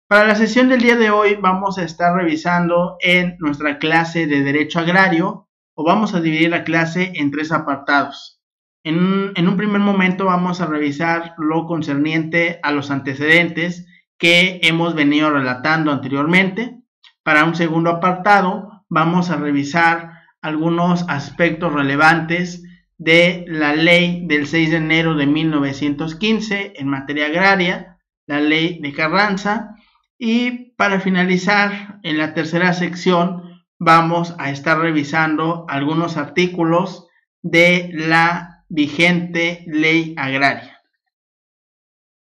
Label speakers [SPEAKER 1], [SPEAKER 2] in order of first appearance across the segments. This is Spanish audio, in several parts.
[SPEAKER 1] Para la sesión del día de hoy vamos a estar revisando en nuestra clase de Derecho Agrario o vamos a dividir la clase en tres apartados. En un primer momento vamos a revisar lo concerniente a los antecedentes que hemos venido relatando anteriormente. Para un segundo apartado vamos a revisar algunos aspectos relevantes de la ley del 6 de enero de 1915 en materia agraria, la ley de Carranza. Y para finalizar, en la tercera sección vamos a estar revisando algunos artículos de la vigente ley agraria.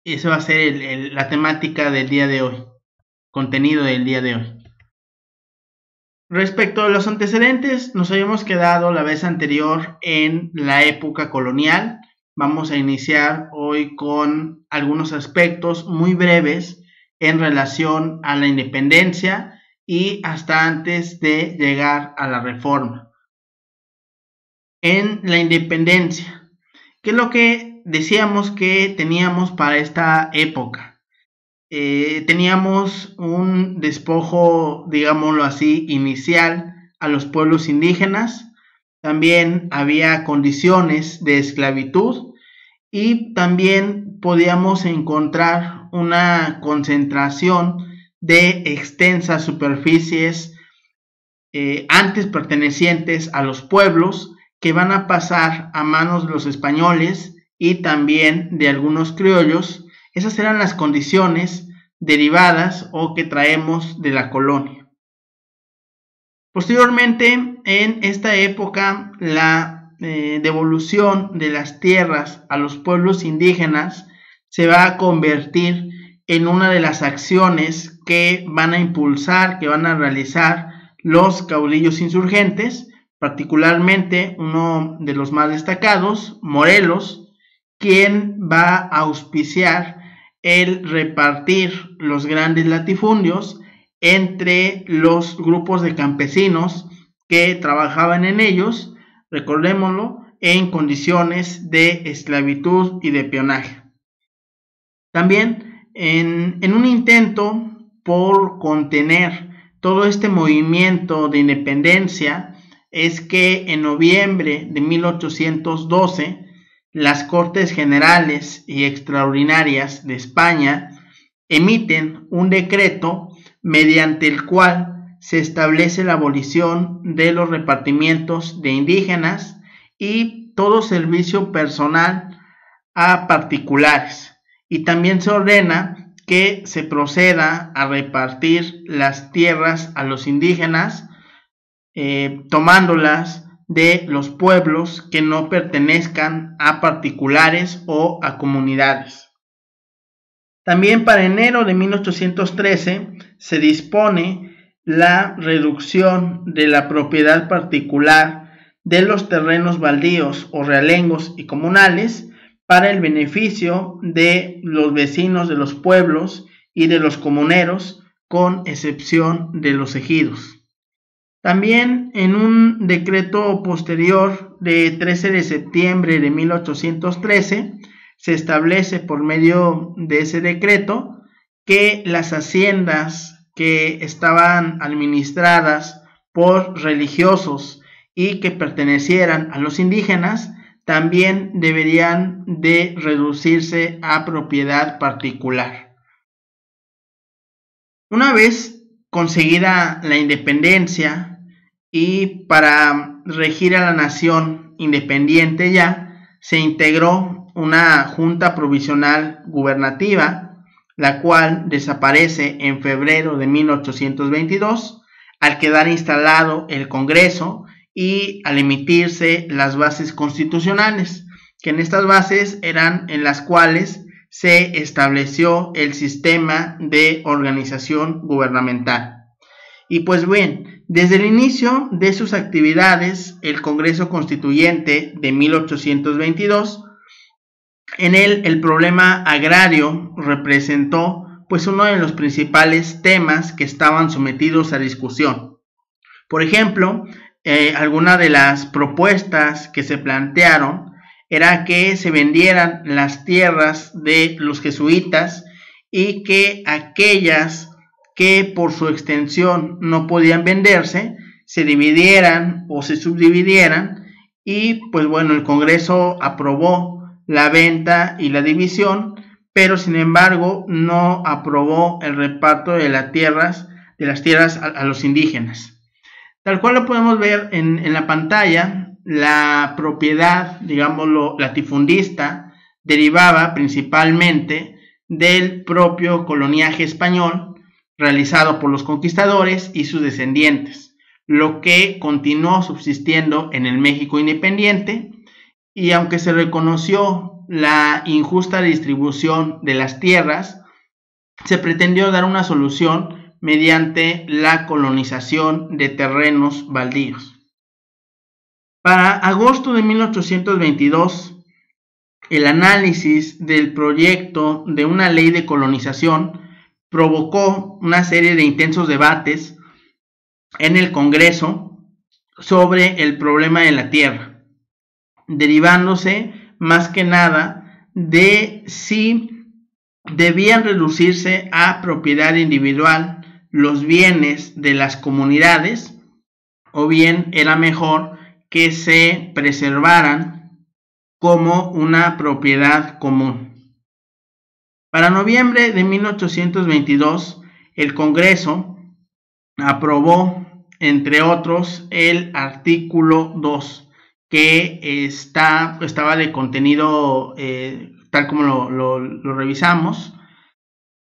[SPEAKER 1] Eso va a ser la temática del día de hoy, contenido del día de hoy. Respecto a los antecedentes, nos habíamos quedado la vez anterior en la época colonial. Vamos a iniciar hoy con algunos aspectos muy breves en relación a la independencia y hasta antes de llegar a la reforma. En la independencia, ¿qué es lo que decíamos que teníamos para esta época? Teníamos un despojo, digámoslo así, inicial a los pueblos indígenas. También había condiciones de esclavitud y también podíamos encontrar una concentración de extensas superficies antes pertenecientes a los pueblos que van a pasar a manos de los españoles y también de algunos criollos. Esas eran las condiciones derivadas o que traemos de la colonia. Posteriormente, en esta época, la devolución de las tierras a los pueblos indígenas se va a convertir en una de las acciones que van a impulsar, que van a realizar los caudillos insurgentes, particularmente uno de los más destacados, Morelos, quien va a auspiciar el repartir los grandes latifundios entre los grupos de campesinos que trabajaban en ellos, recordémoslo, en condiciones de esclavitud y de peonaje. También en un intento por contener todo este movimiento de independencia es que en noviembre de 1812 las Cortes Generales y Extraordinarias de España emiten un decreto mediante el cual se establece la abolición de los repartimientos de indígenas y todo servicio personal a particulares. Y también se ordena que se proceda a repartir las tierras a los indígenas, tomándolas de los pueblos que no pertenezcan a particulares o a comunidades. También para enero de 1813 se dispone la reducción de la propiedad particular de los terrenos baldíos o realengos y comunales para el beneficio de los vecinos de los pueblos y de los comuneros, con excepción de los ejidos. También en un decreto posterior de 13 de septiembre de 1813 se establece por medio de ese decreto que las haciendas que estaban administradas por religiosos y que pertenecieran a los indígenas también deberían de reducirse a propiedad particular. Una vez conseguida la independencia y para regir a la nación independiente ya, se integró una junta provisional gubernativa, la cual desaparece en febrero de 1822 al quedar instalado el Congreso y al emitirse las bases constitucionales, que en estas bases eran en las cuales se estableció el sistema de organización gubernamental. Y pues bien, desde el inicio de sus actividades, el Congreso Constituyente de 1822, en él el problema agrario representó pues uno de los principales temas que estaban sometidos a discusión. Por ejemplo, algunas de las propuestas que se plantearon era que se vendieran las tierras de los jesuitas y que aquellas que por su extensión no podían venderse se dividieran o se subdividieran, y pues bueno, el Congreso aprobó la venta y la división, pero sin embargo no aprobó el reparto de las tierras a los indígenas. Tal cual lo podemos ver en la pantalla, la propiedad, digámoslo, latifundista, derivaba principalmente del propio coloniaje español realizado por los conquistadores y sus descendientes, lo que continuó subsistiendo en el México independiente. Y aunque se reconoció la injusta distribución de las tierras, se pretendió dar una solución mediante la colonización de terrenos baldíos. Para agosto de 1822, el análisis del proyecto de una ley de colonización provocó una serie de intensos debates en el Congreso sobre el problema de la tierra, derivándose más que nada de si debían reducirse a propiedad individual los bienes de las comunidades, o bien era mejor que se preservaran como una propiedad común. Para noviembre de 1822, el Congreso aprobó, entre otros, el artículo 2, que estaba de contenido tal como lo revisamos,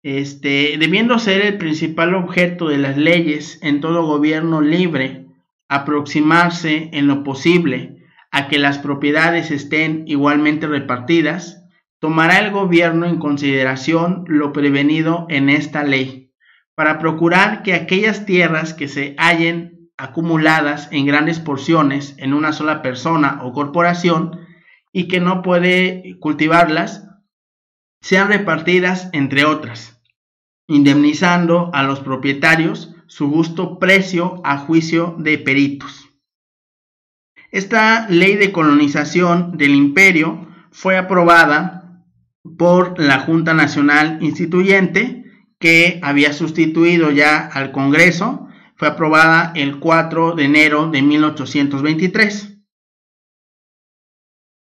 [SPEAKER 1] debiendo ser el principal objeto de las leyes en todo gobierno libre, aproximarse en lo posible a que las propiedades estén igualmente repartidas, tomará el gobierno en consideración lo prevenido en esta ley, para procurar que aquellas tierras que se hallen acumuladas en grandes porciones en una sola persona o corporación y que no puede cultivarlas, sean repartidas entre otras, indemnizando a los propietarios su justo precio a juicio de peritos. Esta ley de colonización del imperio fue aprobada por la Junta Nacional Instituyente, que había sustituido ya al Congreso. Fue aprobada el 4 de enero de 1823.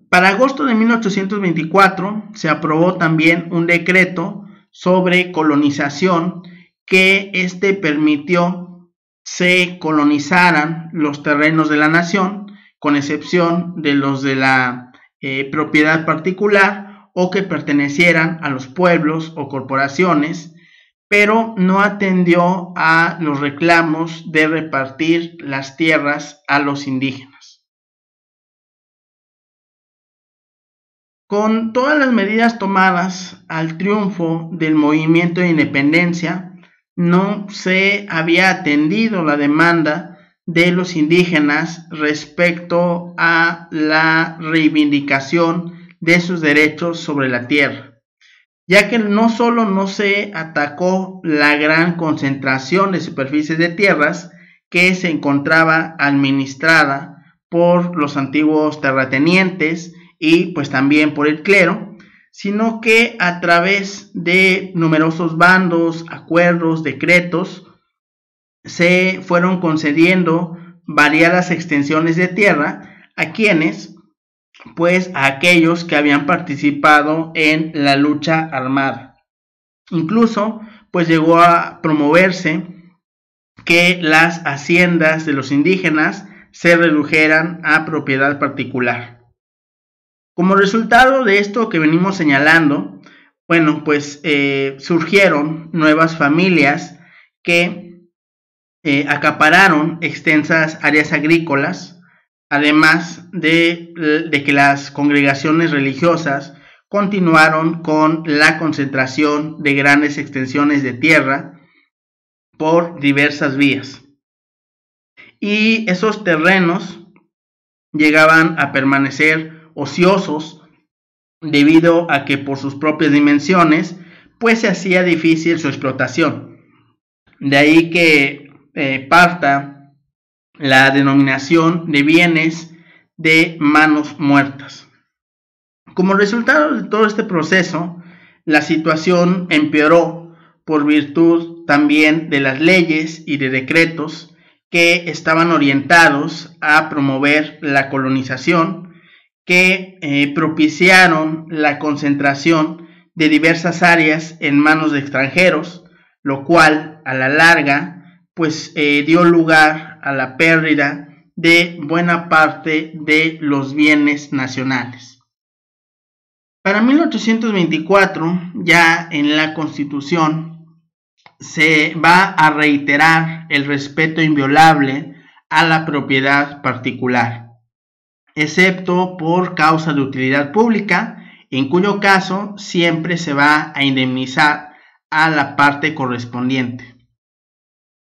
[SPEAKER 1] Para agosto de 1824 se aprobó también un decreto sobre colonización que permitió se colonizaran los terrenos de la nación, con excepción de los de la propiedad particular o que pertenecieran a los pueblos o corporaciones, pero no atendió a los reclamos de repartir las tierras a los indígenas. Con todas las medidas tomadas al triunfo del movimiento de independencia, no se había atendido la demanda de los indígenas respecto a la reivindicación de sus derechos sobre la tierra, ya que no solo no se atacó la gran concentración de superficies de tierras que se encontraba administrada por los antiguos terratenientes y pues también por el clero, sino que a través de numerosos bandos, acuerdos, decretos, se fueron concediendo variadas extensiones de tierra a quienes, pues a aquellos que habían participado en la lucha armada. Incluso pues llegó a promoverse que las haciendas de los indígenas se redujeran a propiedad particular. Como resultado de esto que venimos señalando, bueno, pues surgieron nuevas familias que acapararon extensas áreas agrícolas, además de que las congregaciones religiosas continuaron con la concentración de grandes extensiones de tierra por diversas vías. Y esos terrenos llegaban a permanecer ociosos debido a que por sus propias dimensiones pues se hacía difícil su explotación. De ahí que parta la denominación de bienes de manos muertas. Como resultado de todo este proceso, la situación empeoró por virtud también de las leyes y de decretos que estaban orientados a promover la colonización, que propiciaron la concentración de diversas áreas en manos de extranjeros, lo cual a la larga pues dio lugar a la pérdida de buena parte de los bienes nacionales. Para 1824, ya en la Constitución, se va a reiterar el respeto inviolable a la propiedad particular, excepto por causa de utilidad pública, en cuyo caso siempre se va a indemnizar a la parte correspondiente.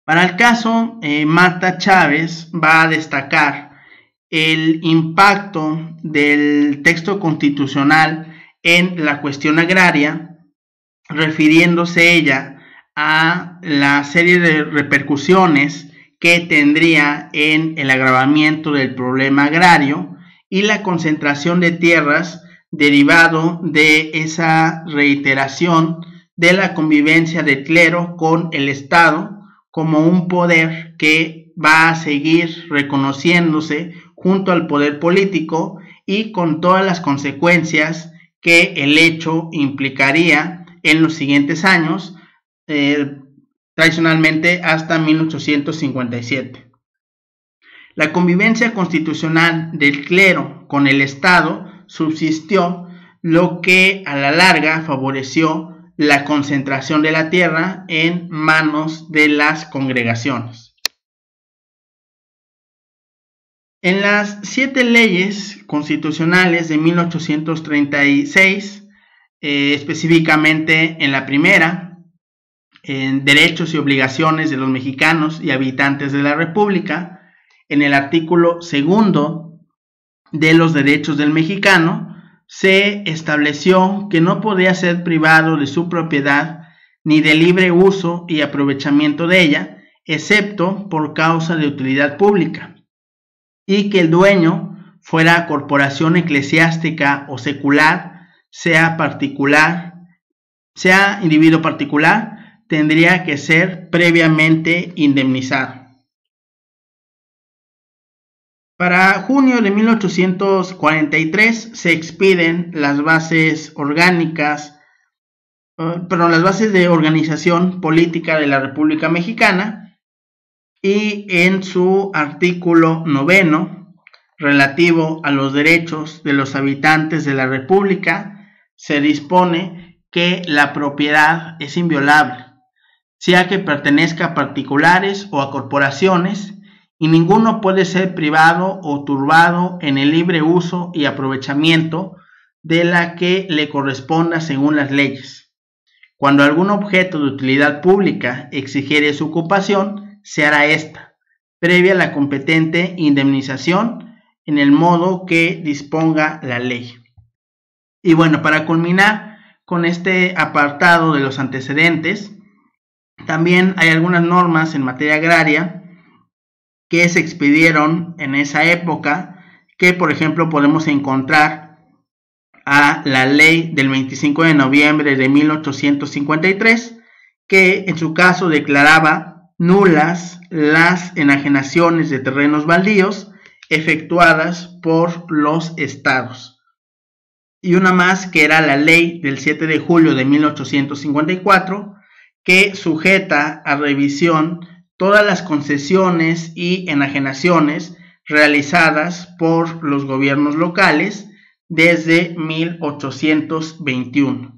[SPEAKER 1] Para el caso Mata Chávez va a destacar el impacto del texto constitucional en la cuestión agraria, refiriéndose ella a la serie de repercusiones que tendría en el agravamiento del problema agrario y la concentración de tierras derivado de esa reiteración de la convivencia del clero con el Estado como un poder que va a seguir reconociéndose junto al poder político y con todas las consecuencias que el hecho implicaría en los siguientes años, tradicionalmente hasta 1857. La convivencia constitucional del clero con el Estado subsistió, lo que a la larga favoreció la concentración de la tierra en manos de las congregaciones. En las 7 leyes constitucionales de 1836, específicamente en la primera, en derechos y obligaciones de los mexicanos y habitantes de la República, en el artículo 2 de los derechos del mexicano, se estableció que no podía ser privado de su propiedad ni de libre uso y aprovechamiento de ella, excepto por causa de utilidad pública, y que el dueño fuera corporación eclesiástica o secular, sea individuo particular, tendría que ser previamente indemnizado. Para junio de 1843 se expiden las bases orgánicas, las bases de organización política de la República Mexicana, y en su artículo 9, relativo a los derechos de los habitantes de la República, se dispone que la propiedad es inviolable, sea que pertenezca a particulares o a corporaciones, y ninguno puede ser privado o turbado en el libre uso y aprovechamiento de la que le corresponda según las leyes. Cuando algún objeto de utilidad pública exigiere su ocupación, se hará esta, previa a la competente indemnización en el modo que disponga la ley. Y bueno, para culminar con este apartado de los antecedentes, también hay algunas normas en materia agraria que se expidieron en esa época, que por ejemplo podemos encontrar a la ley del 25 de noviembre de 1853, que en su caso declaraba nulas las enajenaciones de terrenos baldíos efectuadas por los estados. Y una más, que era la ley del 7 de julio de 1854, que sujeta a revisión todas las concesiones y enajenaciones realizadas por los gobiernos locales desde 1821.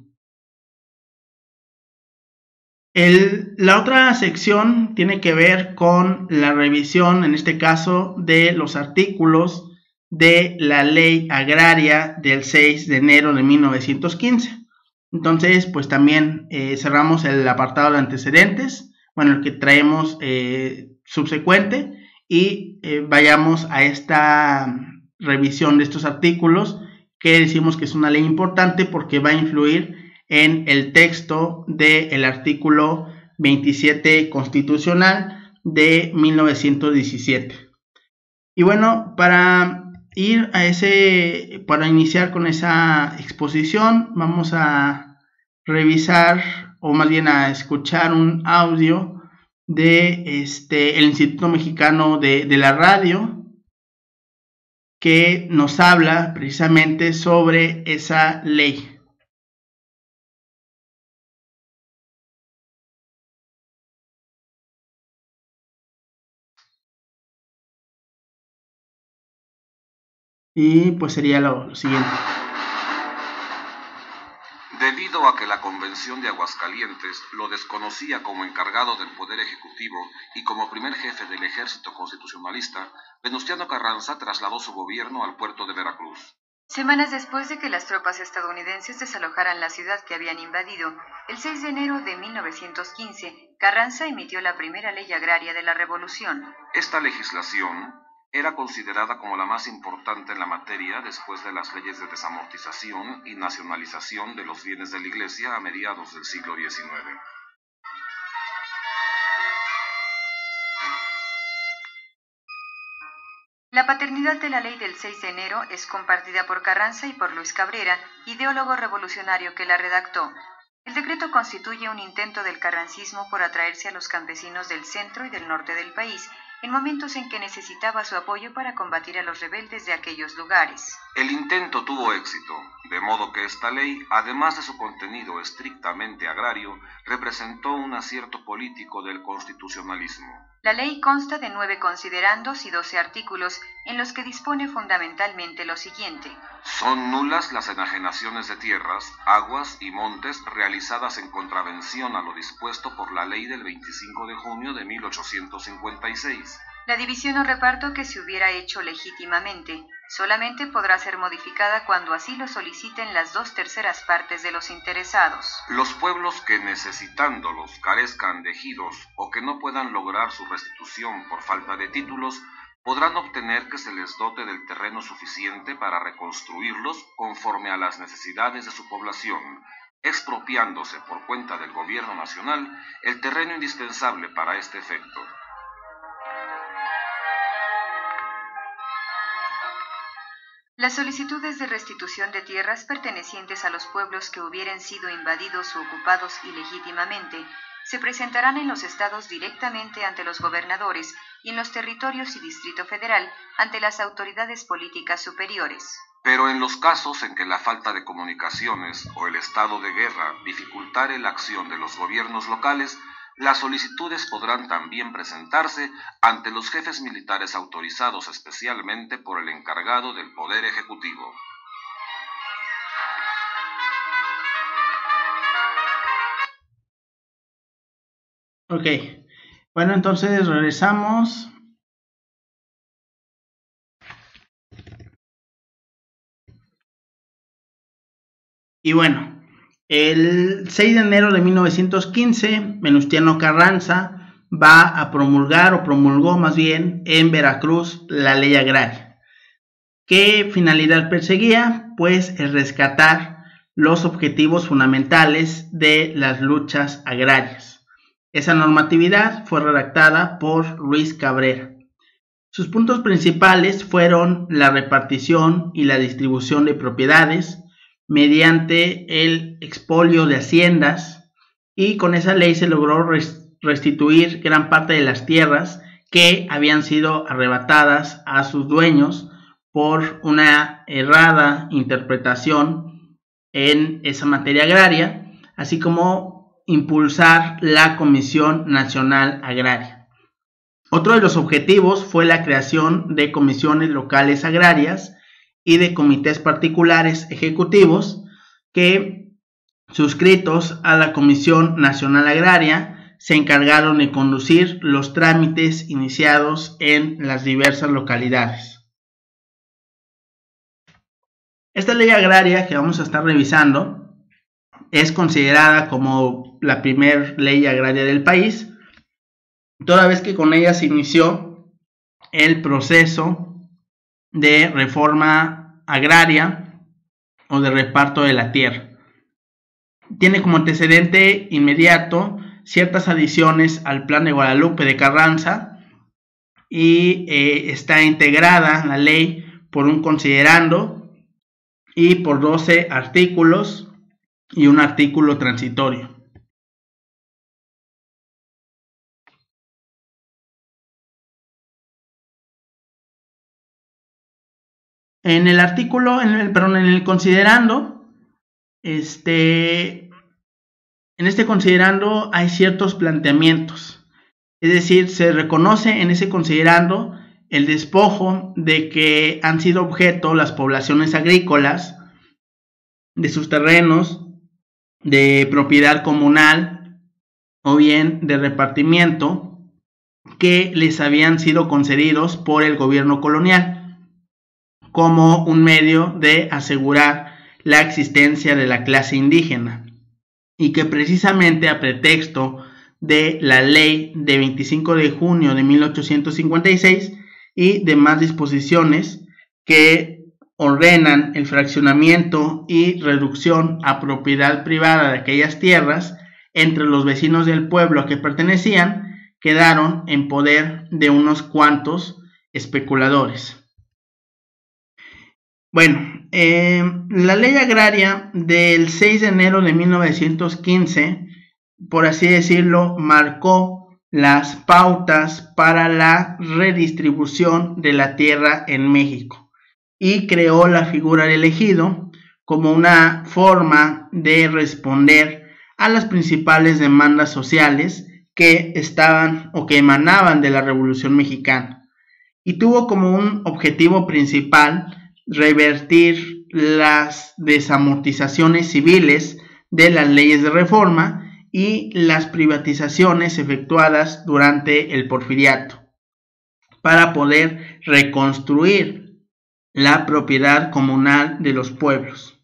[SPEAKER 1] La otra sección tiene que ver con la revisión, en este caso, de los artículos de la Ley Agraria del 6 de enero de 1915. Entonces, pues también cerramos el apartado de antecedentes, bueno, el que traemos subsecuente, y vayamos a esta revisión de estos artículos, que decimos que es una ley importante porque va a influir en el texto del artículo 27 constitucional de 1917. Y bueno, para iniciar con esa exposición, vamos a revisar, o más bien a escuchar un audio de el Instituto Mexicano de la Radio, que nos habla precisamente sobre esa ley. Y pues sería lo siguiente.
[SPEAKER 2] Debido a que la Convención de Aguascalientes lo desconocía como encargado del Poder Ejecutivo y como primer jefe del Ejército Constitucionalista, Venustiano Carranza trasladó su gobierno al puerto de Veracruz.
[SPEAKER 3] Semanas después de que las tropas estadounidenses desalojaran la ciudad que habían invadido, el 6 de enero de 1915, Carranza emitió la primera ley agraria de la Revolución.
[SPEAKER 2] Esta legislación era considerada como la más importante en la materia después de las leyes de desamortización y nacionalización de los bienes de la Iglesia a mediados del siglo XIX.
[SPEAKER 3] La paternidad de la ley del 6 de enero es compartida por Carranza y por Luis Cabrera, ideólogo revolucionario que la redactó. El decreto constituye un intento del carrancismo por atraerse a los campesinos del centro y del norte del país, en momentos en que necesitaba su apoyo para combatir a los rebeldes de aquellos lugares.
[SPEAKER 2] El intento tuvo éxito, de modo que esta ley, además de su contenido estrictamente agrario, representó un acierto político del constitucionalismo.
[SPEAKER 3] La ley consta de 9 considerandos y 12 artículos, en los que dispone fundamentalmente lo siguiente.
[SPEAKER 2] Son nulas las enajenaciones de tierras, aguas y montes realizadas en contravención a lo dispuesto por la ley del 25 de junio de 1856.
[SPEAKER 3] La división o reparto que se hubiera hecho legítimamente solamente podrá ser modificada cuando así lo soliciten las 2/3 partes de los interesados.
[SPEAKER 2] Los pueblos que necesitándolos carezcan de ejidos o que no puedan lograr su restitución por falta de títulos, podrán obtener que se les dote del terreno suficiente para reconstruirlos conforme a las necesidades de su población, expropiándose por cuenta del gobierno nacional el terreno indispensable para este efecto.
[SPEAKER 3] Las solicitudes de restitución de tierras pertenecientes a los pueblos que hubieren sido invadidos u ocupados ilegítimamente se presentarán en los estados directamente ante los gobernadores y en los territorios y Distrito Federal ante las autoridades políticas superiores.
[SPEAKER 2] Pero en los casos en que la falta de comunicaciones o el estado de guerra dificultare la acción de los gobiernos locales, las solicitudes podrán también presentarse ante los jefes militares autorizados especialmente por el encargado del Poder Ejecutivo.
[SPEAKER 1] Ok, bueno, entonces regresamos. Y bueno, el 6 de enero de 1915, Venustiano Carranza va a promulgar, o promulgó más bien, en Veracruz la ley agraria. ¿Qué finalidad perseguía? Pues el rescatar los objetivos fundamentales de las luchas agrarias. Esa normatividad fue redactada por Luis Cabrera. Sus puntos principales fueron la repartición y la distribución de propiedades mediante el expolio de haciendas, y con esa ley se logró restituir gran parte de las tierras que habían sido arrebatadas a sus dueños por una errada interpretación en esa materia agraria, así como impulsar la Comisión Nacional Agraria. Otro de los objetivos fue la creación de comisiones locales agrarias y de comités particulares ejecutivos que, suscritos a la Comisión Nacional Agraria, se encargaron de conducir los trámites iniciados en las diversas localidades. Esta ley agraria que vamos a estar revisando es considerada como la primera ley agraria del país, toda vez que con ella se inició el proceso de reforma agraria o de reparto de la tierra. Tiene como antecedente inmediato ciertas adiciones al Plan de Guadalupe de Carranza y está integrada la ley por un considerando y por 12 artículos y un artículo transitorio. En el considerando, en este considerando hay ciertos planteamientos. Es decir, se reconoce en ese considerando el despojo de que han sido objeto las poblaciones agrícolas de sus terrenos de propiedad comunal o bien de repartimiento que les habían sido concedidos por el gobierno colonial como un medio de asegurar la existencia de la clase indígena, y que precisamente a pretexto de la ley de 25 de junio de 1856 y demás disposiciones que ordenan el fraccionamiento y reducción a propiedad privada de aquellas tierras entre los vecinos del pueblo a que pertenecían, quedaron en poder de unos cuantos especuladores. Bueno, la ley agraria del 6 de enero de 1915, por así decirlo, marcó las pautas para la redistribución de la tierra en México y creó la figura del ejido como una forma de responder a las principales demandas sociales que estaban o que emanaban de la Revolución Mexicana, y tuvo como un objetivo principal revertir las desamortizaciones civiles de las leyes de reforma y las privatizaciones efectuadas durante el Porfiriato para poder reconstruir la propiedad comunal de los pueblos.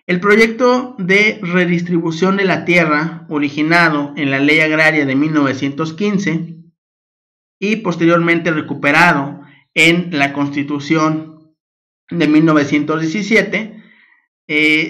[SPEAKER 1] El proyecto de redistribución de la tierra, originado en la Ley Agraria de 1915 y posteriormente recuperado en la Constitución de 1917,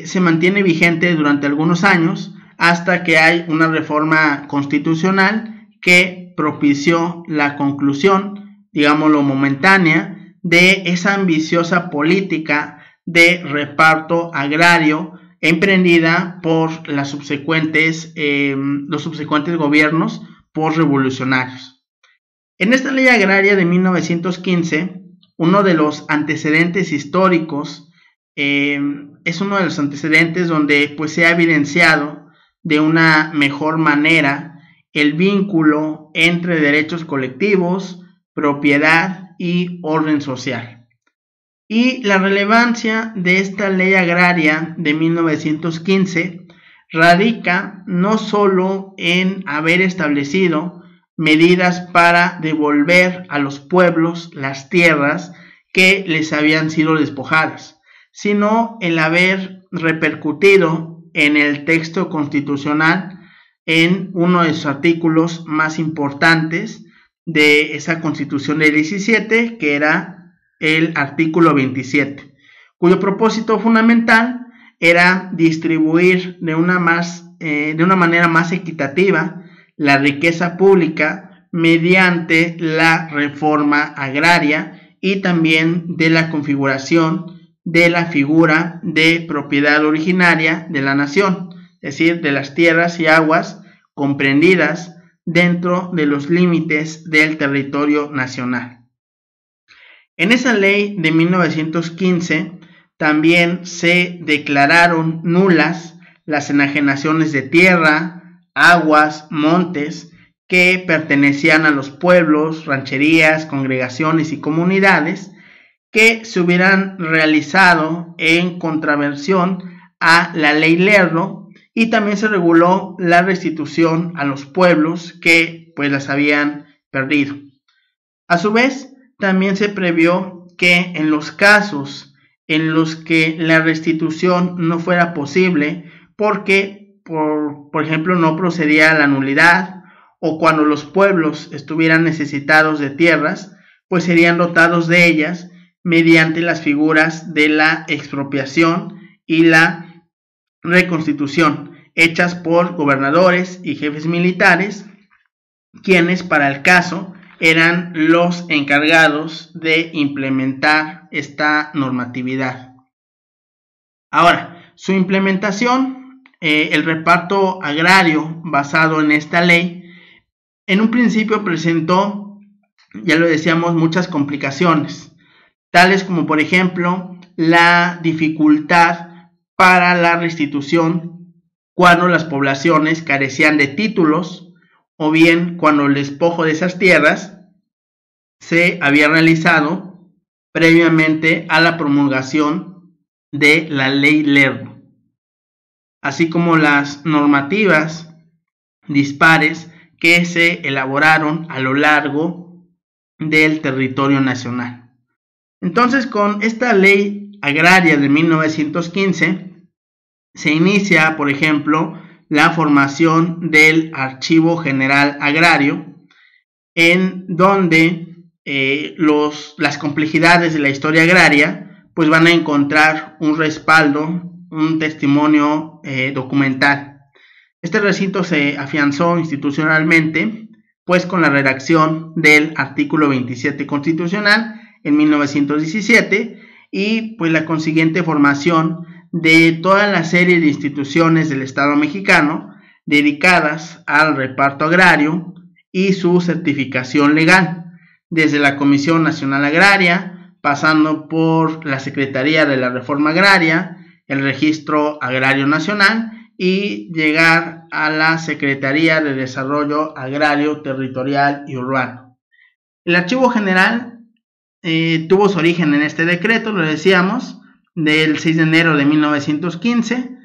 [SPEAKER 1] se mantiene vigente durante algunos años hasta que hay una reforma constitucional que propició la conclusión, digámoslo momentánea, de esa ambiciosa política de reparto agrario emprendida por los subsecuentes gobiernos postrevolucionarios. En esta ley agraria de 1915, uno de los antecedentes históricos, es uno de los antecedentes donde pues se ha evidenciado de una mejor manera el vínculo entre derechos colectivos, propiedad y orden social. Y la relevancia de esta ley agraria de 1915 radica no solo en haber establecido medidas para devolver a los pueblos las tierras que les habían sido despojadas, sino el haber repercutido en el texto constitucional en uno de sus artículos más importantes de esa Constitución del 17, que era el artículo 27, cuyo propósito fundamental era distribuir de una manera más equitativa la riqueza pública mediante la reforma agraria y también de la configuración de la figura de propiedad originaria de la nación, es decir, de las tierras y aguas comprendidas dentro de los límites del territorio nacional. En esa ley de 1915 también se declararon nulas las enajenaciones de tierra, aguas, montes que pertenecían a los pueblos, rancherías, congregaciones y comunidades que se hubieran realizado en contravención a la ley Lerdo, y también se reguló la restitución a los pueblos que pues las habían perdido. A su vez, también se previó que en los casos en los que la restitución no fuera posible porque, por ejemplo, no procedía la nulidad, o cuando los pueblos estuvieran necesitados de tierras, pues serían dotados de ellas mediante las figuras de la expropiación y la reconstitución, hechas por gobernadores y jefes militares, quienes para el caso eran los encargados de implementar esta normatividad. Ahora, Su implementación, el reparto agrario basado en esta ley, en un principio presentó, ya lo decíamos, muchas complicaciones, tales como por ejemplo la dificultad para la restitución cuando las poblaciones carecían de títulos o bien cuando el despojo de esas tierras se había realizado previamente a la promulgación de la ley Lerdo, así como las normativas dispares que se elaboraron a lo largo del territorio nacional. Entonces, con esta ley agraria de 1915 se inicia, por ejemplo, la formación del Archivo General Agrario, en donde las complejidades de la historia agraria pues van a encontrar un respaldo, un testimonio documental. Este recinto se afianzó institucionalmente pues con la redacción del artículo 27 constitucional en 1917 y pues la consiguiente formación de toda la serie de instituciones del Estado mexicano dedicadas al reparto agrario y su certificación legal, desde la Comisión Nacional Agraria, pasando por la Secretaría de la Reforma Agraria, el Registro Agrario Nacional y llegar a la Secretaría de Desarrollo Agrario, Territorial y Urbano. El Archivo General tuvo su origen en este decreto, lo decíamos, del 6 de enero de 1915,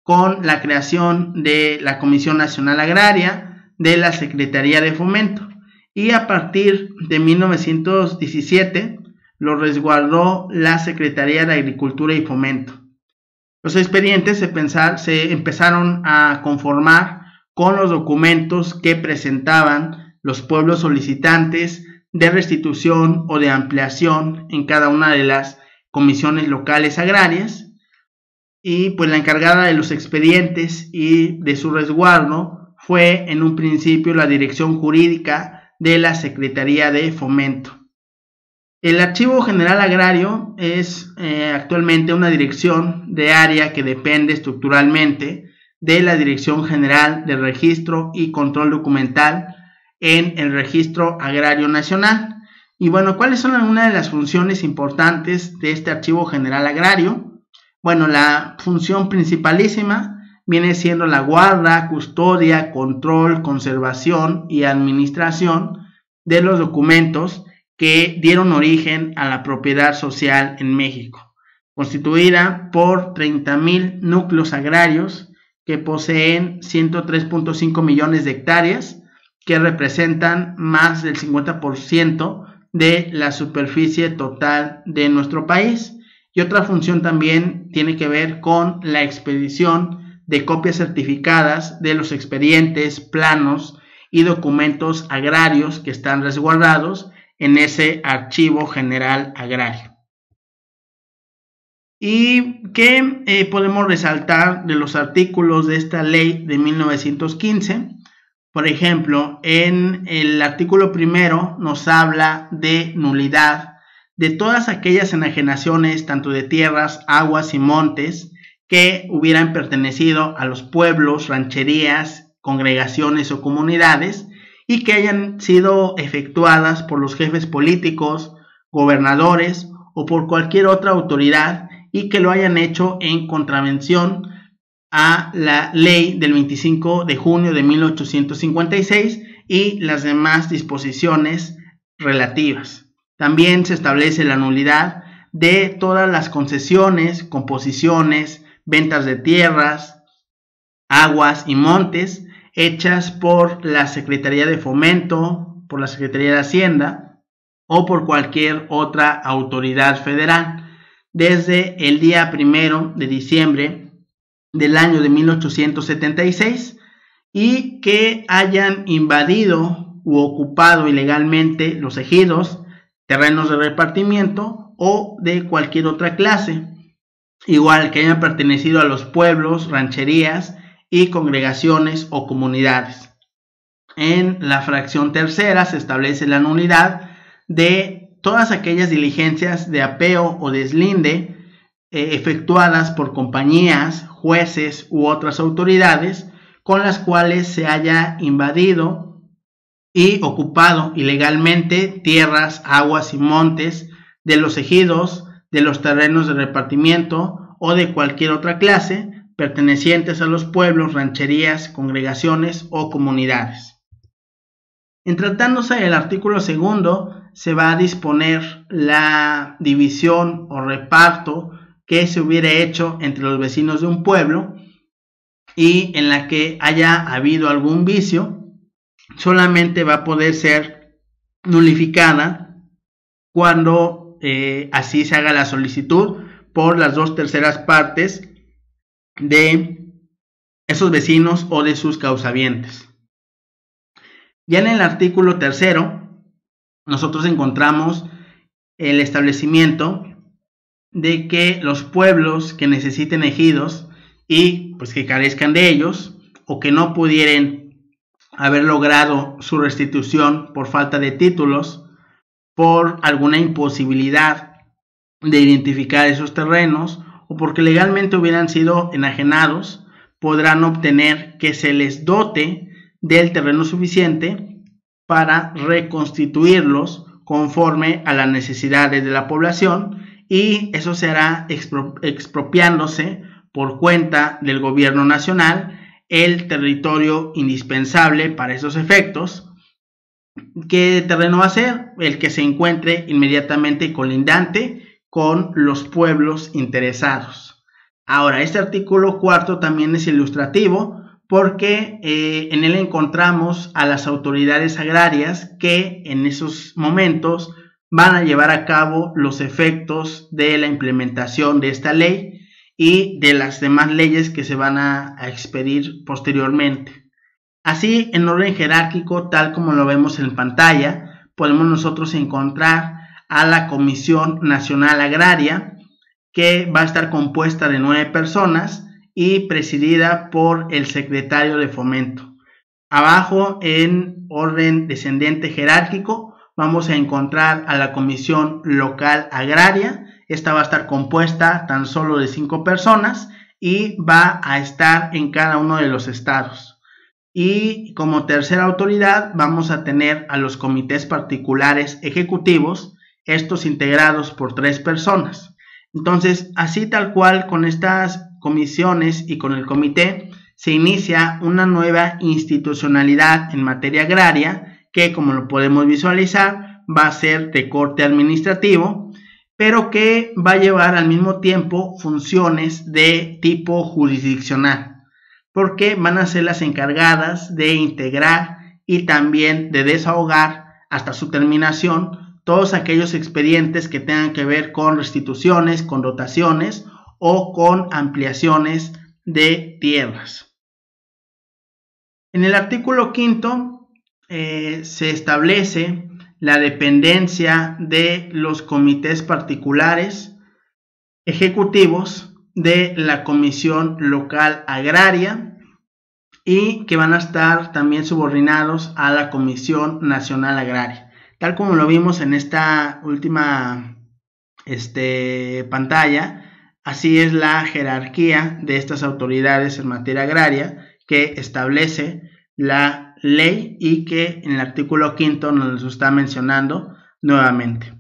[SPEAKER 1] con la creación de la Comisión Nacional Agraria, de la Secretaría de Fomento, y a partir de 1917 lo resguardó la Secretaría de Agricultura y Fomento. Los expedientes se empezaron a conformar con los documentos que presentaban los pueblos solicitantes de restitución o de ampliación en cada una de las comisiones locales agrarias, y pues la encargada de los expedientes y de su resguardo fue en un principio la Dirección Jurídica de la Secretaría de Fomento. El Archivo General Agrario es actualmente una dirección de área que depende estructuralmente de la Dirección General de Registro y Control Documental en el Registro Agrario Nacional. Y bueno, ¿cuáles son algunas de las funciones importantes de este Archivo General Agrario? Bueno, la función principalísima viene siendo la guarda, custodia, control, conservación y administración de los documentos que dieron origen a la propiedad social en México, constituida por 30,000 núcleos agrarios que poseen 103.5 millones de hectáreas, que representan más del 50% de la superficie total de nuestro país. Y otra función también tiene que ver con la expedición de copias certificadas de los expedientes, planos y documentos agrarios que están resguardados en ese Archivo General Agrario. ¿Y qué podemos resaltar de los artículos de esta ley de 1915? Por ejemplo, en el artículo primero nos habla de nulidad de todas aquellas enajenaciones, tanto de tierras, aguas y montes, que hubieran pertenecido a los pueblos, rancherías, congregaciones o comunidades, y que hayan sido efectuadas por los jefes políticos, gobernadores o por cualquier otra autoridad, y que lo hayan hecho en contravención a la ley del 25 de junio de 1856 y las demás disposiciones relativas. También se establece la nulidad de todas las concesiones, composiciones, ventas de tierras, aguas y montes hechas por la Secretaría de Fomento, por la Secretaría de Hacienda o por cualquier otra autoridad federal desde el día 1 de diciembre del año de 1876 y que hayan invadido u ocupado ilegalmente los ejidos, terrenos de repartimiento o de cualquier otra clase, igual que hayan pertenecido a los pueblos, rancherías y congregaciones o comunidades. En la fracción tercera se establece la nulidad de todas aquellas diligencias de apeo o deslinde efectuadas por compañías, jueces u otras autoridades con las cuales se haya invadido y ocupado ilegalmente tierras, aguas y montes de los ejidos, de los terrenos de repartimiento o de cualquier otra clase pertenecientes a los pueblos, rancherías, congregaciones o comunidades. En tratándose del artículo segundo, se va a disponer la división o reparto que se hubiera hecho entre los vecinos de un pueblo y en la que haya habido algún vicio, solamente va a poder ser nulificada cuando así se haga la solicitud por las 2/3 partes de esos vecinos o de sus causavientes. Ya en el artículo tercero, nosotros encontramos el establecimiento de que los pueblos que necesiten ejidos y pues que carezcan de ellos o que no pudieran haber logrado su restitución por falta de títulos, por alguna imposibilidad de identificar esos terrenos o porque legalmente hubieran sido enajenados, podrán obtener que se les dote del terreno suficiente para reconstituirlos conforme a las necesidades de la población, y eso se hará expropiándose por cuenta del gobierno nacional el territorio indispensable para esos efectos. ¿Qué terreno va a ser? El que se encuentre inmediatamente colindante con los pueblos interesados. Ahora, este artículo cuarto también es ilustrativo porque en él encontramos a las autoridades agrarias que en esos momentos van a llevar a cabo los efectos de la implementación de esta ley y de las demás leyes que se van a expedir posteriormente. Así, en orden jerárquico, tal como lo vemos en pantalla, podemos nosotros encontrar a la Comisión Nacional Agraria, que va a estar compuesta de 9 personas y presidida por el secretario de Fomento. Abajo, en orden descendente jerárquico, vamos a encontrar a la Comisión Local Agraria. Esta va a estar compuesta tan solo de 5 personas y va a estar en cada uno de los estados. Y como tercera autoridad vamos a tener a los comités particulares ejecutivos, estos integrados por 3 personas. Entonces, así tal cual con estas comisiones y con el comité, se inicia una nueva institucionalidad en materia agraria que, como lo podemos visualizar, va a ser de corte administrativo, pero que va a llevar al mismo tiempo funciones de tipo jurisdiccional, porque van a ser las encargadas de integrar y también de desahogar hasta su terminación todos aquellos expedientes que tengan que ver con restituciones, con dotaciones o con ampliaciones de tierras. En el artículo quinto se establece la dependencia de los comités particulares ejecutivos de la Comisión Local Agraria y que van a estar también subordinados a la Comisión Nacional Agraria. Tal como lo vimos en esta última pantalla, así es la jerarquía de estas autoridades en materia agraria que establece la ley y que en el artículo quinto nos lo está mencionando nuevamente.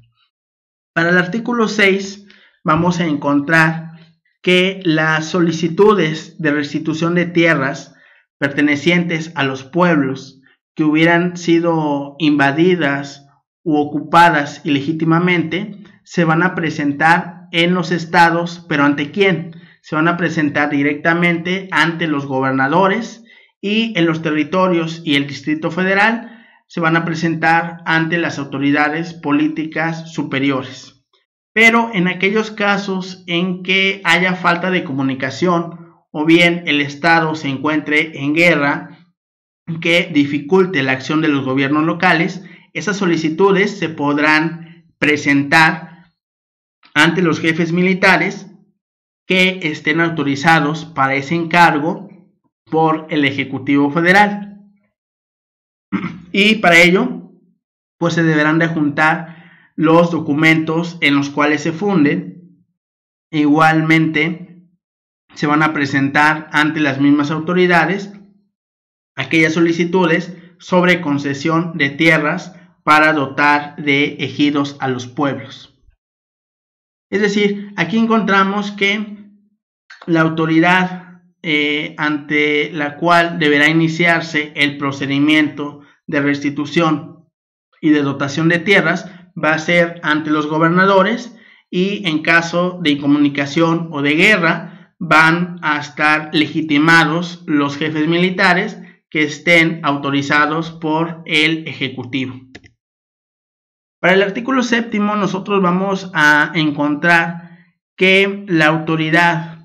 [SPEAKER 1] Para el artículo 6 vamos a encontrar que las solicitudes de restitución de tierras pertenecientes a los pueblos que hubieran sido invadidas u ocupadas ilegítimamente se van a presentar en los estados, pero ¿ante quién? Se van a presentar directamente ante los gobernadores, y en los territorios y el Distrito Federal se van a presentar ante las autoridades políticas superiores. Pero en aquellos casos en que haya falta de comunicación o bien el Estado se encuentre en guerra que dificulte la acción de los gobiernos locales, esas solicitudes se podrán presentar ante los jefes militares que estén autorizados para ese encargo por el Ejecutivo Federal. Y para ello, pues se deberán de juntar los documentos en los cuales se funden igualmente se van a presentar ante las mismas autoridades aquellas solicitudes sobre concesión de tierras para dotar de ejidos a los pueblos. Es decir, aquí encontramos que la autoridad ante la cual deberá iniciarse el procedimiento de restitución y de dotación de tierras va a ser ante los gobernadores, y en caso de incomunicación o de guerra van a estar legitimados los jefes militares que estén autorizados por el Ejecutivo. Para el artículo 7 nosotros vamos a encontrar que la autoridad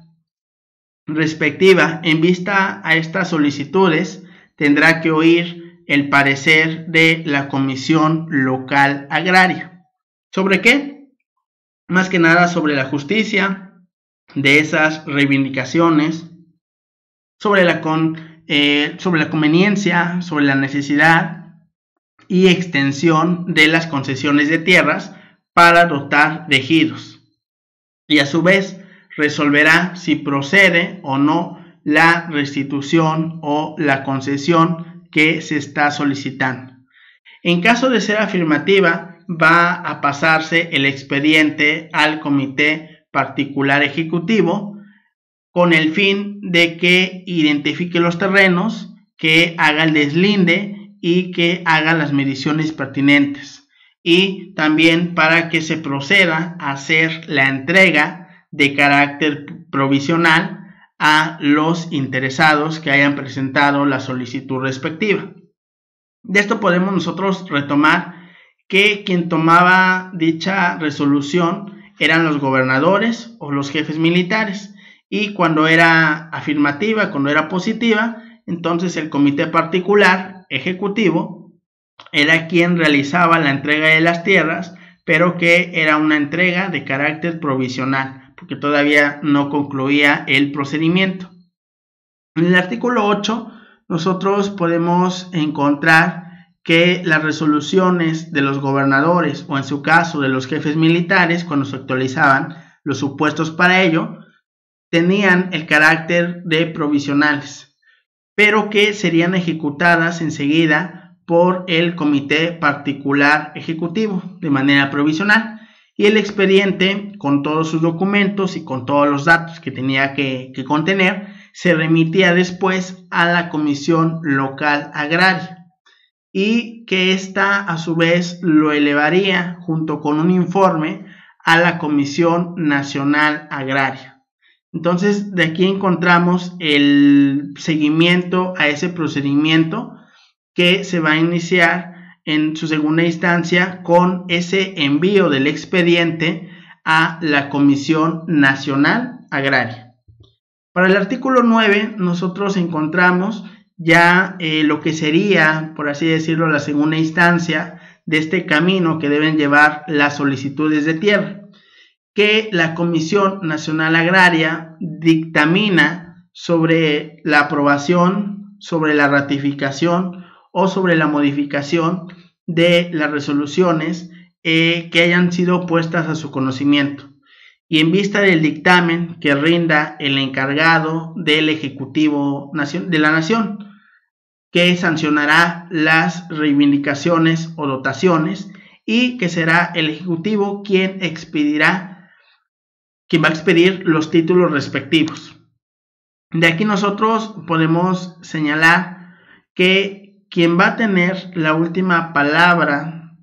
[SPEAKER 1] respectiva, en vista a estas solicitudes, tendrá que oír el parecer de la Comisión Local Agraria. ¿Sobre qué? Más que nada sobre la justicia de esas reivindicaciones, sobre la conveniencia, sobre la necesidad y extensión de las concesiones de tierras para dotar de ejidos, y a su vez resolverá si procede o no la restitución o la concesión que se está solicitando. En caso de ser afirmativa, va a pasarse el expediente al Comité Particular Ejecutivo con el fin de que identifique los terrenos, que haga el deslinde y que haga las mediciones pertinentes, y también para que se proceda a hacer la entrega de carácter provisional a los interesados que hayan presentado la solicitud respectiva. De esto podemos nosotros retomar que quien tomaba dicha resolución eran los gobernadores o los jefes militares, y cuando era afirmativa, cuando era positiva, entonces el Comité Particular Ejecutivo era quien realizaba la entrega de las tierras, pero que era una entrega de carácter provisional, porque todavía no concluía el procedimiento. En el artículo 8 nosotros podemos encontrar que las resoluciones de los gobernadores, o en su caso de los jefes militares, cuando se actualizaban los supuestos para ello, tenían el carácter de provisionales, pero que serían ejecutadas enseguida por el Comité Particular Ejecutivo de manera provisional, y el expediente, con todos sus documentos y con todos los datos que tenía que contener, se remitía después a la Comisión Local Agraria, y que ésta a su vez lo elevaría junto con un informe a la Comisión Nacional Agraria. Entonces, de aquí encontramos el seguimiento a ese procedimiento que se va a iniciar en su segunda instancia con ese envío del expediente a la Comisión Nacional Agraria. Para el artículo 9 nosotros encontramos ya lo que sería, por así decirlo, la segunda instancia de este camino que deben llevar las solicitudes de tierra, que la Comisión Nacional Agraria dictamina sobre la aprobación, sobre la ratificación o sobre la modificación de las resoluciones que hayan sido puestas a su conocimiento, y en vista del dictamen que rinda el encargado del Ejecutivo de la Nación, que sancionará las reivindicaciones o dotaciones, y que será el Ejecutivo quien va a expedir los títulos respectivos. De aquí nosotros podemos señalar que quien va a tener la última palabra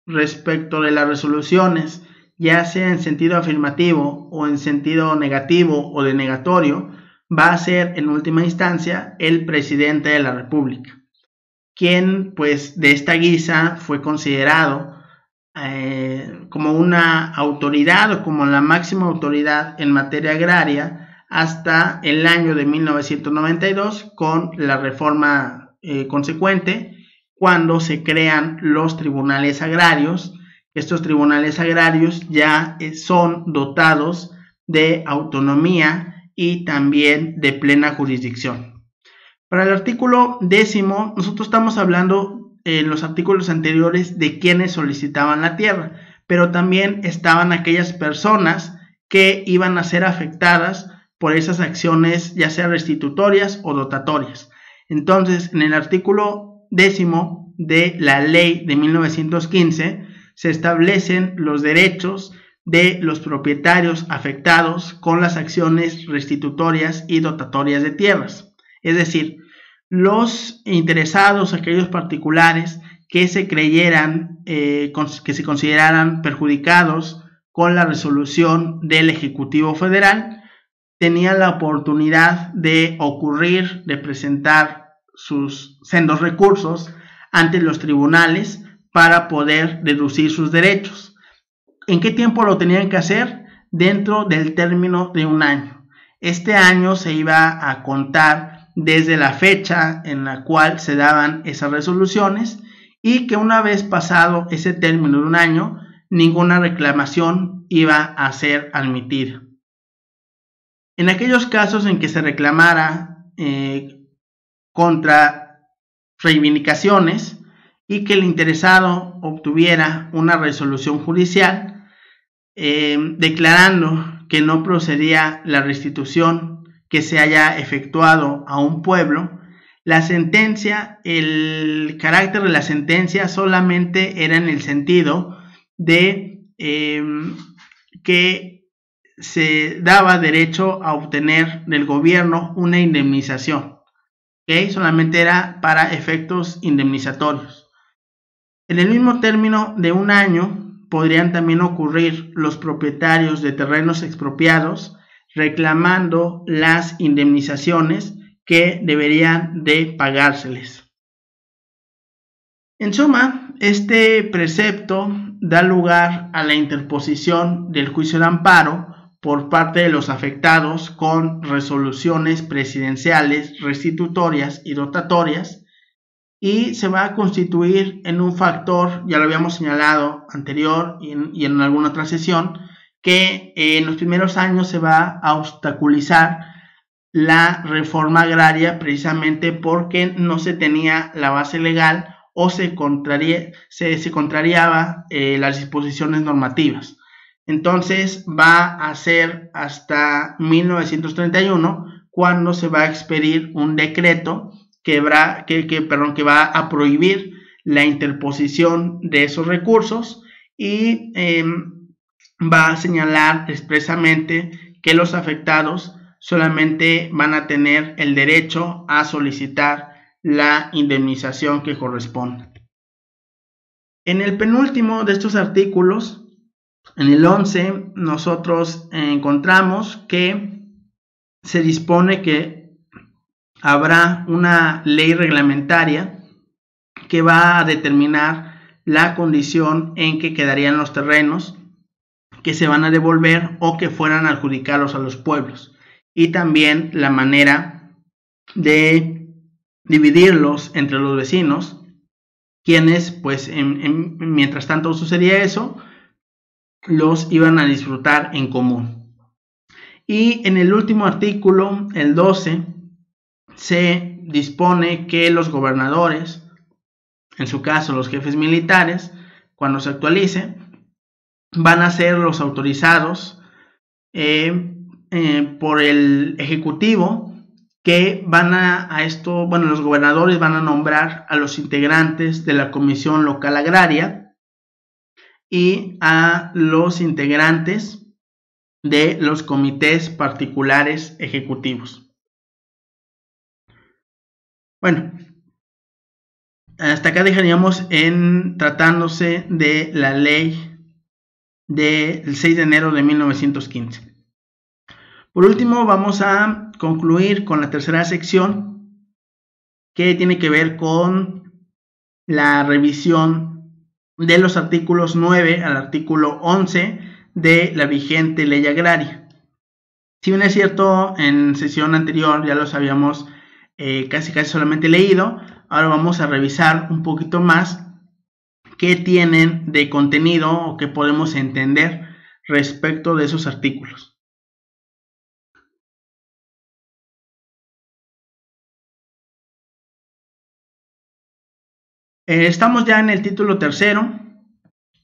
[SPEAKER 1] respecto de las resoluciones, ya sea en sentido afirmativo o en sentido negativo o denegatorio, va a ser en última instancia el presidente de la República, quien pues de esta guisa fue considerado como una autoridad o como la máxima autoridad en materia agraria hasta el año de 1992, con la reforma consecuente, cuando se crean los tribunales agrarios. Estos tribunales agrarios ya son dotados de autonomía y también de plena jurisdicción. Para el artículo 10, nosotros estamos hablando en los artículos anteriores de quienes solicitaban la tierra, pero también estaban aquellas personas que iban a ser afectadas por esas acciones, ya sea restitutorias o dotatorias. Entonces, en el artículo 10 de la ley de 1915 se establecen los derechos de los propietarios afectados con las acciones restitutorias y dotatorias de tierras. Es decir, los interesados, aquellos particulares que se creyeran, que se consideraran perjudicados con la resolución del Ejecutivo Federal, tenían la oportunidad de presentar sus sendos recursos ante los tribunales para poder deducir sus derechos. ¿En qué tiempo lo tenían que hacer? Dentro del término de un año. Este año se iba a contar desde la fecha en la cual se daban esas resoluciones, y que una vez pasado ese término de un año, ninguna reclamación iba a ser admitida. En aquellos casos en que se reclamara contra reivindicaciones y que el interesado obtuviera una resolución judicial declarando que no procedía la restitución que se haya efectuado a un pueblo, la sentencia, el carácter de la sentencia solamente era en el sentido de que se daba derecho a obtener del gobierno una indemnización, ¿okay? Solamente era para efectos indemnizatorios. En el mismo término de un año podrían también ocurrir los propietarios de terrenos expropiados reclamando las indemnizaciones que deberían de pagárseles. En suma, este precepto da lugar a la interposición del juicio de amparo por parte de los afectados con resoluciones presidenciales, restitutorias y dotatorias, y se va a constituir en un factor, ya lo habíamos señalado anterior y en alguna otra sesión, que en los primeros años se va a obstaculizar la reforma agraria precisamente porque no se tenía la base legal o se contrariaba las disposiciones normativas. Entonces va a ser hasta 1931 cuando se va a expedir un decreto que va a prohibir la interposición de esos recursos y va a señalar expresamente que los afectados solamente van a tener el derecho a solicitar la indemnización que corresponde. En el penúltimo de estos artículos, en el 11, nosotros encontramos que se dispone que habrá una ley reglamentaria que va a determinar la condición en que quedarían los terrenos que se van a devolver o que fueran adjudicados a los pueblos, y también la manera de dividirlos entre los vecinos, quienes pues mientras tanto sucedía eso, los iban a disfrutar en común. Y en el último artículo, el 12, se dispone que los gobernadores, en su caso los jefes militares, cuando se actualice, van a ser los autorizados por el Ejecutivo, que los gobernadores van a nombrar a los integrantes de la Comisión Local Agraria y a los integrantes de los comités particulares ejecutivos. Bueno, hasta acá dejaríamos tratándose de la ley del 6 de enero de 1915. Por último, vamos a concluir con la tercera sección, que tiene que ver con la revisión de los artículos 9 al artículo 11 de la vigente ley agraria. Si bien es cierto, en sesión anterior ya los habíamos casi solamente leído, ahora vamos a revisar un poquito más qué tienen de contenido o qué podemos entender respecto de esos artículos. Estamos ya en el título tercero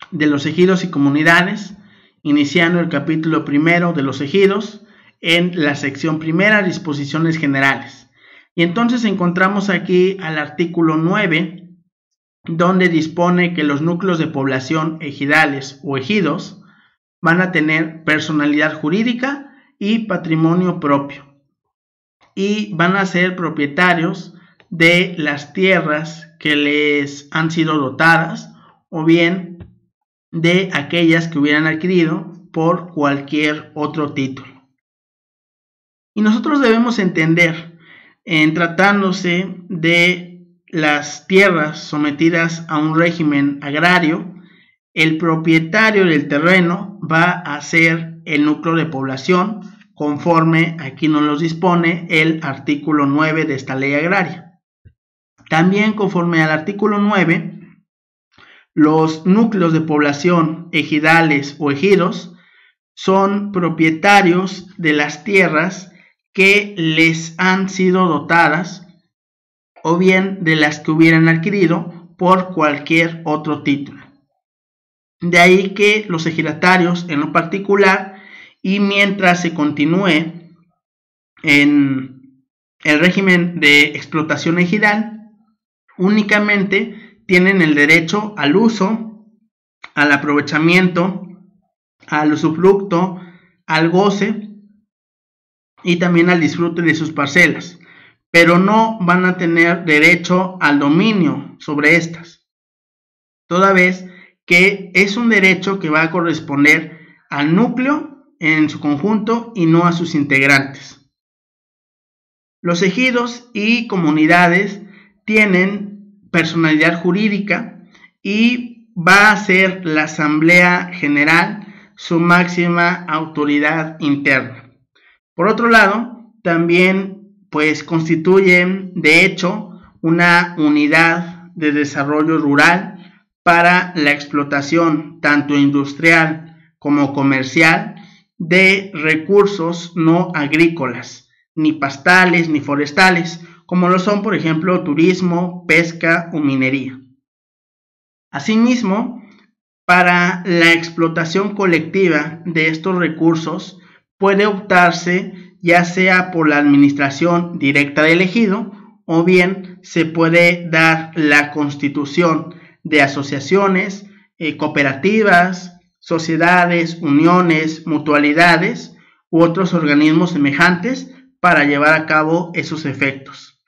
[SPEAKER 1] de los ejidos y comunidades, iniciando el capítulo primero de los ejidos en la sección primera, disposiciones generales. Y entonces encontramos aquí al artículo 9, donde dispone que los núcleos de población ejidales o ejidos van a tener personalidad jurídica y patrimonio propio, y van a ser propietarios de las tierras que les han sido dotadas o bien de aquellas que hubieran adquirido por cualquier otro título. Y nosotros debemos entender, en tratándose de las tierras sometidas a un régimen agrario, el propietario del terreno va a ser el núcleo de población, conforme aquí nos lo dispone el artículo 9 de esta ley agraria. También conforme al artículo 9, los núcleos de población ejidales o ejidos son propietarios de las tierras que les han sido dotadas o bien de las que hubieran adquirido por cualquier otro título. De ahí que los ejidatarios en lo particular, y mientras se continúe en el régimen de explotación ejidal, únicamente tienen el derecho al uso, al aprovechamiento, al usufructo, al goce y también al disfrute de sus parcelas, pero no van a tener derecho al dominio sobre estas, toda vez que es un derecho que va a corresponder al núcleo en su conjunto y no a sus integrantes. Los ejidos y comunidades tienen personalidad jurídica y va a ser la Asamblea General su máxima autoridad interna. Por otro lado, también constituyen de hecho una unidad de desarrollo rural para la explotación tanto industrial como comercial de recursos no agrícolas, ni pastales ni forestales, como lo son por ejemplo turismo, pesca o minería. Asimismo, para la explotación colectiva de estos recursos puede optarse ya sea por la administración directa del ejido o bien se puede dar la constitución de asociaciones, cooperativas, sociedades, uniones, mutualidades u otros organismos semejantes para llevar a cabo esos efectos.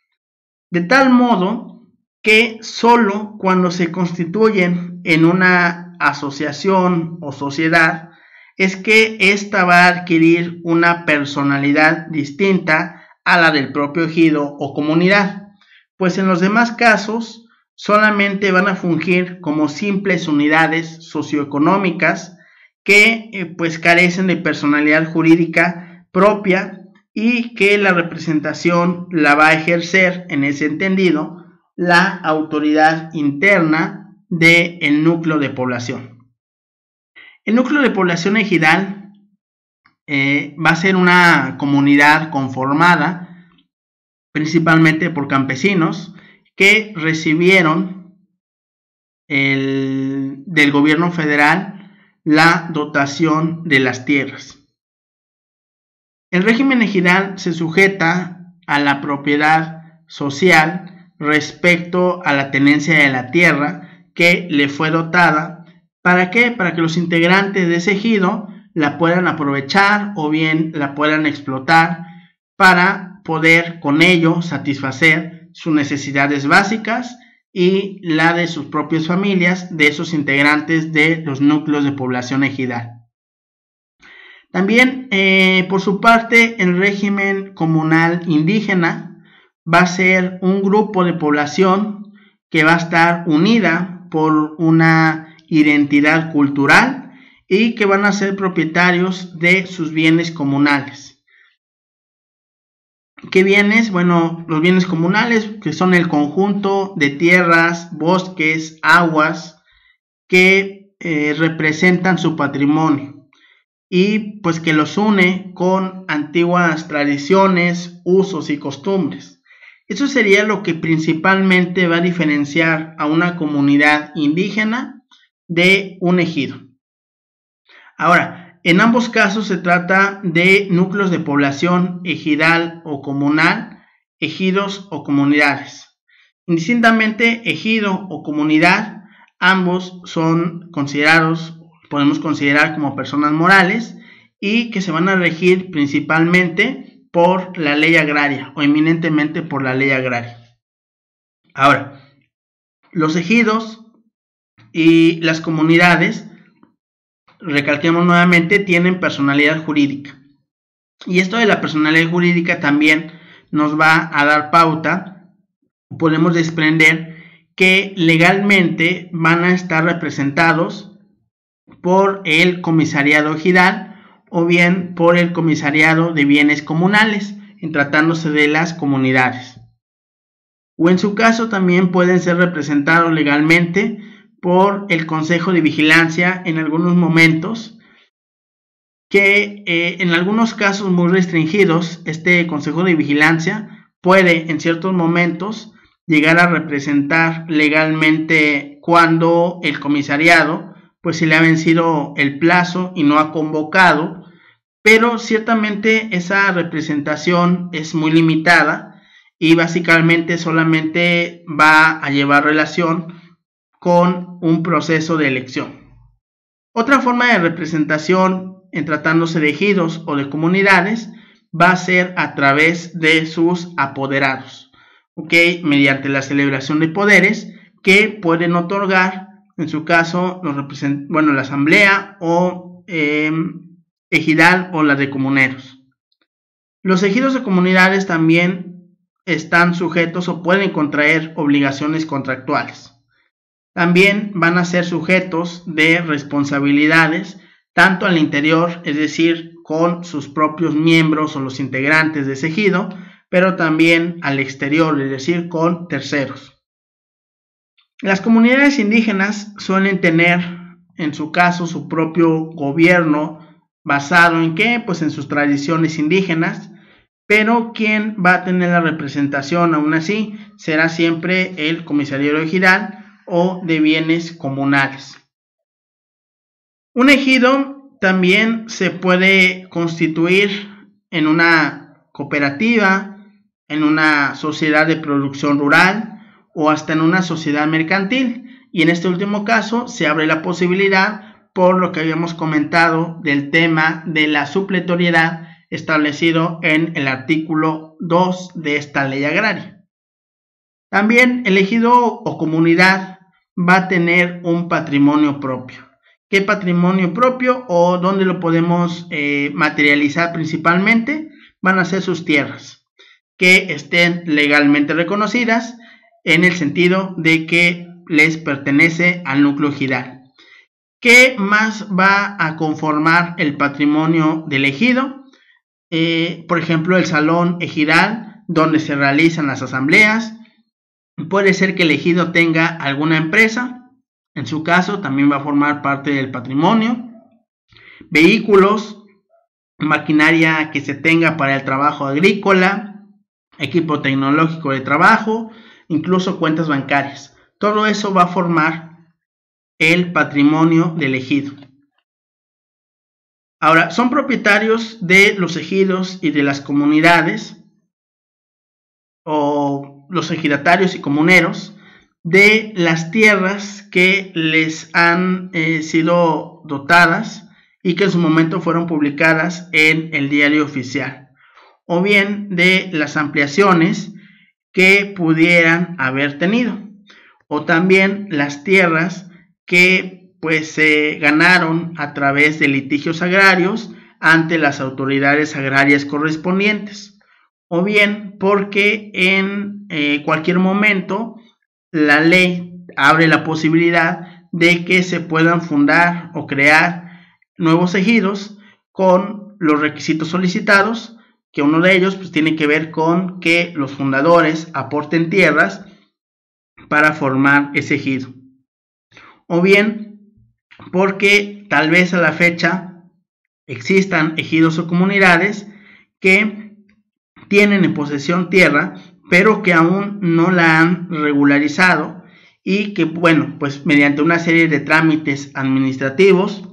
[SPEAKER 1] De tal modo que solo cuando se constituyen en una asociación o sociedad es que ésta va a adquirir una personalidad distinta a la del propio ejido o comunidad, pues en los demás casos solamente van a fungir como simples unidades socioeconómicas que carecen de personalidad jurídica propia y que la representación la va a ejercer en ese entendido la autoridad interna del núcleo de población. El núcleo de población ejidal va a ser una comunidad conformada principalmente por campesinos que recibieron del gobierno federal la dotación de las tierras. El régimen ejidal se sujeta a la propiedad social respecto a la tenencia de la tierra que le fue dotada. ¿Para qué? Para que los integrantes de ese ejido la puedan aprovechar o bien la puedan explotar para poder con ello satisfacer sus necesidades básicas y la de sus propias familias, de esos integrantes de los núcleos de población ejidal. También, por su parte, el régimen comunal indígena va a ser un grupo de población que va a estar unida por una identidad cultural y que van a ser propietarios de sus bienes comunales. ¿Qué bienes? Bueno, los bienes comunales que son el conjunto de tierras, bosques, aguas que representan su patrimonio y que los une con antiguas tradiciones, usos y costumbres. Eso sería lo que principalmente va a diferenciar a una comunidad indígena de un ejido. Ahora, En ambos casos se trata de núcleos de población ejidal o comunal, ejidos o comunidades. Indistintamente, ejido o comunidad, ambos son considerados, podemos considerar como personas morales y que se van a regir principalmente por la ley agraria o eminentemente por la ley agraria. Ahora, los ejidos y las comunidades, recalquemos nuevamente, tienen personalidad jurídica. Y esto de la personalidad jurídica también nos va a dar pauta, podemos desprender que legalmente van a estar representados por el comisariado ejidal o bien por el comisariado de bienes comunales, en tratándose de las comunidades. O en su caso también pueden ser representados legalmente por el Consejo de Vigilancia en algunos momentos, que en algunos casos muy restringidos, este Consejo de Vigilancia puede en ciertos momentos llegar a representar legalmente cuando el comisariado pues se le ha vencido el plazo y no ha convocado, pero ciertamente esa representación es muy limitada y básicamente solamente va a llevar relación con un proceso de elección. Otra forma de representación en tratándose de ejidos o de comunidades va a ser a través de sus apoderados, mediante la celebración de poderes que pueden otorgar, en su caso, la asamblea o ejidal o la de comuneros. Los ejidos o comunidades también están sujetos o pueden contraer obligaciones contractuales. También van a ser sujetos de responsabilidades tanto al interior, es decir, con sus propios miembros o los integrantes de ese ejido, pero también al exterior, es decir, con terceros. Las comunidades indígenas suelen tener, en su caso, su propio gobierno basado en ¿qué? Pues en sus tradiciones indígenas, pero quien va a tener la representación aún así será siempre el comisariado ejidal o de bienes comunales. Un ejido también se puede constituir en una cooperativa, en una sociedad de producción rural o hasta en una sociedad mercantil, y en este último caso se abre la posibilidad por lo que habíamos comentado del tema de la supletoriedad establecido en el artículo 2 de esta ley agraria. También el ejido o comunidad va a tener un patrimonio propio. ¿Qué patrimonio propio o dónde lo podemos materializar principalmente? Van a ser sus tierras, que estén legalmente reconocidas en el sentido de que les pertenece al núcleo ejidal. ¿Qué más va a conformar el patrimonio del ejido? Por ejemplo, el salón ejidal donde se realizan las asambleas. Puede ser que el ejido tenga alguna empresa, en su caso también va a formar parte del patrimonio. Vehículos, maquinaria que se tenga para el trabajo agrícola, equipo tecnológico de trabajo, incluso cuentas bancarias. Todo eso va a formar el patrimonio del ejido. Ahora, son propietarios de los ejidos y de las comunidades o los ejidatarios y comuneros de las tierras que les han sido dotadas y que en su momento fueron publicadas en el diario oficial, o bien de las ampliaciones que pudieran haber tenido, o también las tierras que pues se ganaron a través de litigios agrarios ante las autoridades agrarias correspondientes, o bien porque en cualquier momento la ley abre la posibilidad de que se puedan fundar o crear nuevos ejidos con los requisitos solicitados, que uno de ellos pues tiene que ver con que los fundadores aporten tierras para formar ese ejido, o bien porque tal vez a la fecha existan ejidos o comunidades que tienen en posesión tierra pero que aún no la han regularizado y que, bueno, pues mediante una serie de trámites administrativos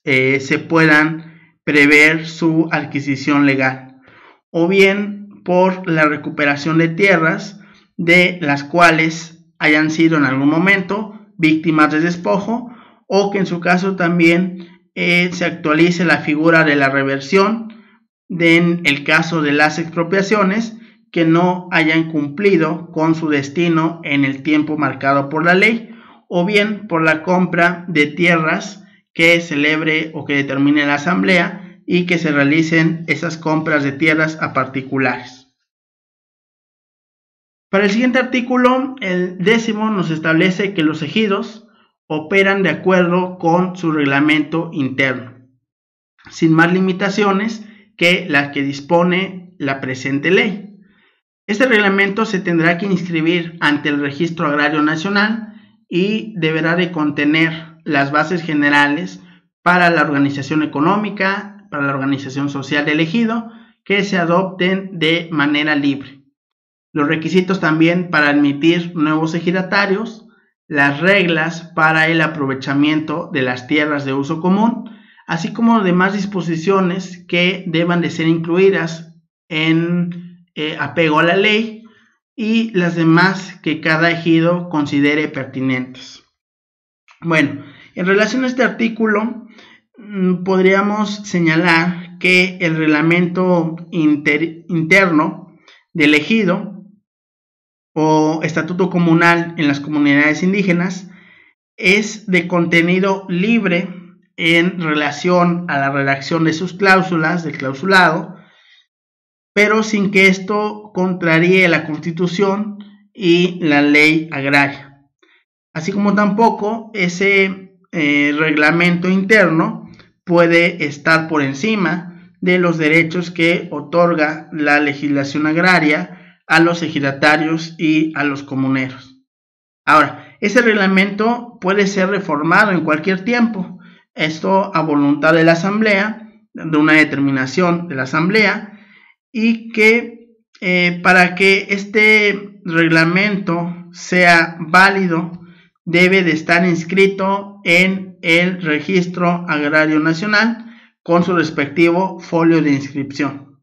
[SPEAKER 1] se puedan prever su adquisición legal, o bien por la recuperación de tierras de las cuales hayan sido en algún momento víctimas de despojo, o que en su caso también se actualice la figura de la reversión en el caso de las expropiaciones que no hayan cumplido con su destino en el tiempo marcado por la ley, o bien por la compra de tierras que celebre o que determine la asamblea y que se realicen esas compras de tierras a particulares. Para el siguiente artículo, el 10º, nos establece que los ejidos operan de acuerdo con su reglamento interno, sin más limitaciones que las que dispone la presente ley. Este reglamento se tendrá que inscribir ante el Registro Agrario Nacional y deberá de contener las bases generales para la organización económica, para la organización social del ejido, que se adopten de manera libre. Los requisitos también para admitir nuevos ejidatarios, las reglas para el aprovechamiento de las tierras de uso común, así como demás disposiciones que deban de ser incluidas en apego a la ley y las demás que cada ejido considere pertinentes. Bueno, en relación a este artículo, podríamos señalar que el reglamento interno del ejido o estatuto comunal en las comunidades indígenas es de contenido libre en relación a la redacción de sus cláusulas, del clausulado, pero sin que esto contraríe la Constitución y la ley agraria. Así como tampoco ese reglamento interno puede estar por encima de los derechos que otorga la legislación agraria a los ejidatarios y a los comuneros. Ahora, ese reglamento puede ser reformado en cualquier tiempo, esto a voluntad de la asamblea, de una determinación de la asamblea, y que para que este reglamento sea válido debe de estar inscrito en el Registro Agrario Nacional con su respectivo folio de inscripción.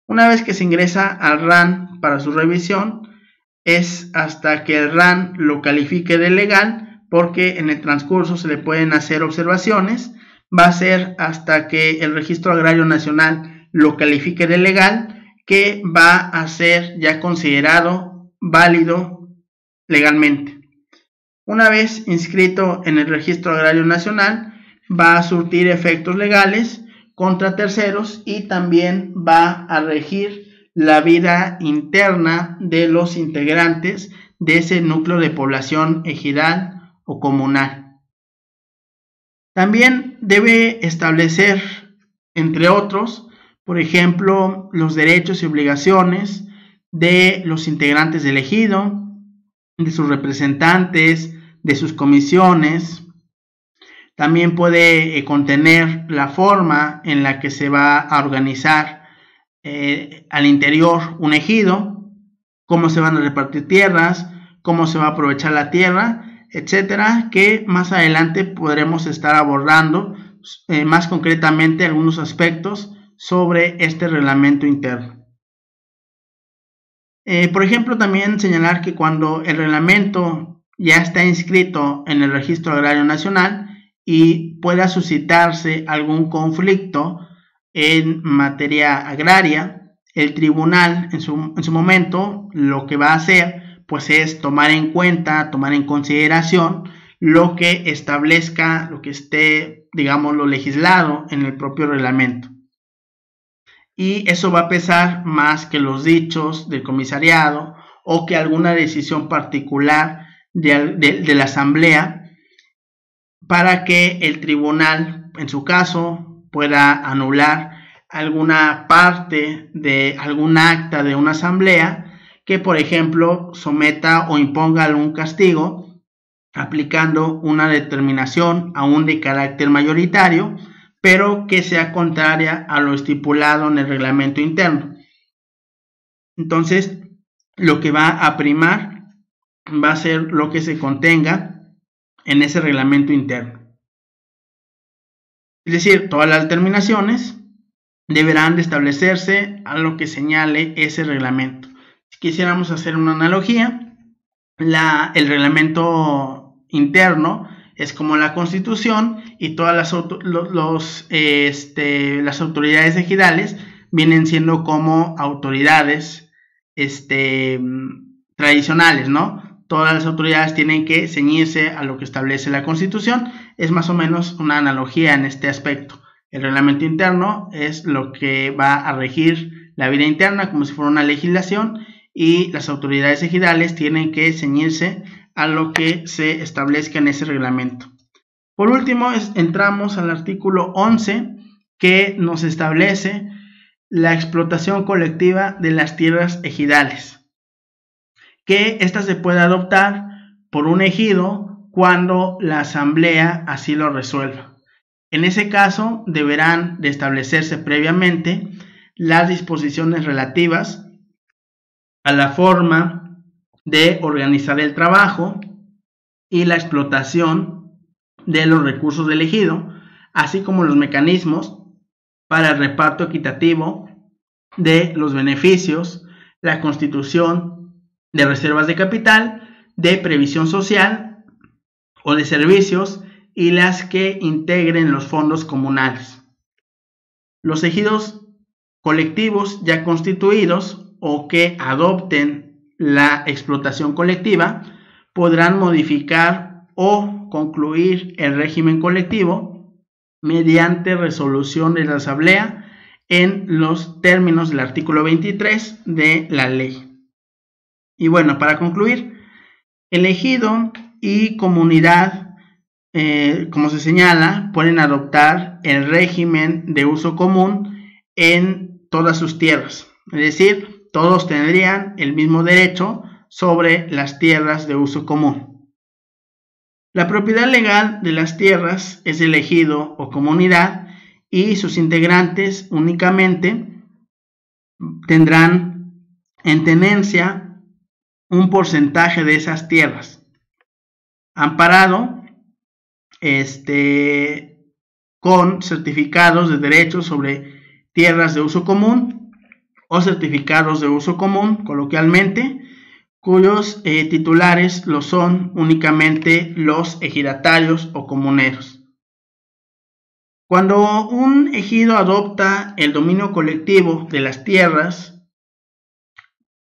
[SPEAKER 1] Una vez que se ingresa al RAN para su revisión, es hasta que el RAN lo califique de legal, porque en el transcurso se le pueden hacer observaciones. Va a ser hasta que el Registro Agrario Nacional lo califique de legal que va a ser ya considerado válido legalmente. Una vez inscrito en el Registro Agrario Nacional, va a surtir efectos legales contra terceros y también va a regir la vida interna de los integrantes de ese núcleo de población ejidal o comunal. También debe establecer, entre otros, por ejemplo, los derechos y obligaciones de los integrantes del ejido, de sus representantes, de sus comisiones. También puede contener la forma en la que se va a organizar al interior un ejido, cómo se van a repartir tierras, cómo se va a aprovechar la tierra, etcétera, que más adelante podremos estar abordando más concretamente algunos aspectos sobre este reglamento interno. Por ejemplo, también señalar que cuando el reglamento ya está inscrito en el Registro Agrario Nacional y pueda suscitarse algún conflicto en materia agraria, el tribunal en su momento lo que va a hacer pues es tomar en cuenta, tomar en consideración lo que establezca, lo que esté, digamos, lo legislado en el propio reglamento. Y eso va a pesar más que los dichos del comisariado o que alguna decisión particular de la asamblea, para que el tribunal, en su caso, pueda anular alguna parte de algún acta de una asamblea que, por ejemplo, someta o imponga algún castigo aplicando una determinación aún de carácter mayoritario, pero que sea contraria a lo estipulado en el reglamento interno. Entonces, lo que va a primar va a ser lo que se contenga en ese reglamento interno. Es decir, todas las determinaciones deberán de establecerse a lo que señale ese reglamento. Si quisiéramos hacer una analogía, el reglamento interno es como la Constitución y todas las autoridades ejidales vienen siendo como autoridades tradicionales, ¿no? Todas las autoridades tienen que ceñirse a lo que establece la Constitución. Es más o menos una analogía en este aspecto. El reglamento interno es lo que va a regir la vida interna como si fuera una legislación, y las autoridades ejidales tienen que ceñirse a lo que se establezca en ese reglamento. Por último, entramos al artículo 11, que nos establece la explotación colectiva de las tierras ejidales, que ésta se puede adoptar por un ejido cuando la asamblea así lo resuelva. En ese caso, deberán de establecerse previamente las disposiciones relativas a la forma de organizar el trabajo y la explotación de los recursos del ejido, así como los mecanismos para el reparto equitativo de los beneficios, la constitución de reservas de capital, de previsión social o de servicios, y las que integren los fondos comunales. Los ejidos colectivos ya constituidos o que adopten la explotación colectiva podrán modificar o concluir el régimen colectivo mediante resolución de la asamblea en los términos del artículo 23 de la ley. Y bueno, para concluir, el ejido y comunidad, como se señala, pueden adoptar el régimen de uso común en todas sus tierras. Es decir, todos tendrían el mismo derecho sobre las tierras de uso común. La propiedad legal de las tierras es el ejido o comunidad, y sus integrantes únicamente tendrán en tenencia un porcentaje de esas tierras, amparado con certificados de derechos sobre tierras de uso común o certificados de uso común, coloquialmente, cuyos titulares lo son únicamente los ejidatarios o comuneros. Cuando un ejido adopta el dominio colectivo de las tierras,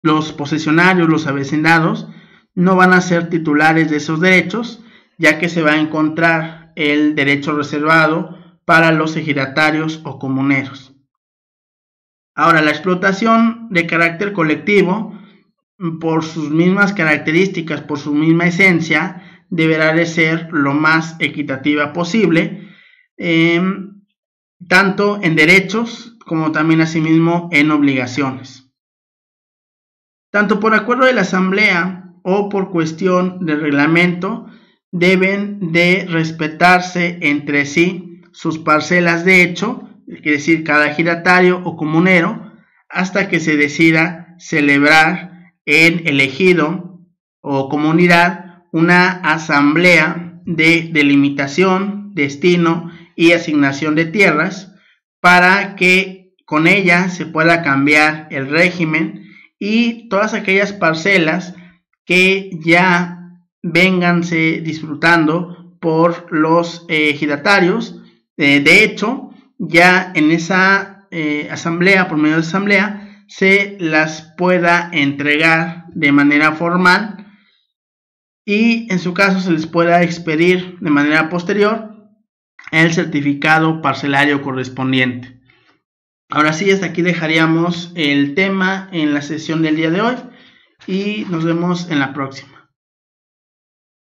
[SPEAKER 1] los posesionarios, los avecendados, no van a ser titulares de esos derechos, ya que se va a encontrar el derecho reservado para los ejidatarios o comuneros. Ahora, la explotación de carácter colectivo, por sus mismas características, por su misma esencia, deberá de ser lo más equitativa posible, tanto en derechos como también asimismo en obligaciones. Tanto por acuerdo de la asamblea o por cuestión de reglamento, deben de respetarse entre sí sus parcelas de hecho, es decir, cada ejidatario o comunero, hasta que se decida celebrar en el ejido o comunidad una asamblea de delimitación, destino y asignación de tierras, para que con ella se pueda cambiar el régimen y todas aquellas parcelas que ya vénganse disfrutando por los ejidatarios. De hecho, ya en esa asamblea, por medio de asamblea, se las pueda entregar de manera formal y en su caso se les pueda expedir de manera posterior el certificado parcelario correspondiente. Ahora sí, hasta aquí dejaríamos el tema en la sesión del día de hoy y nos vemos en la próxima.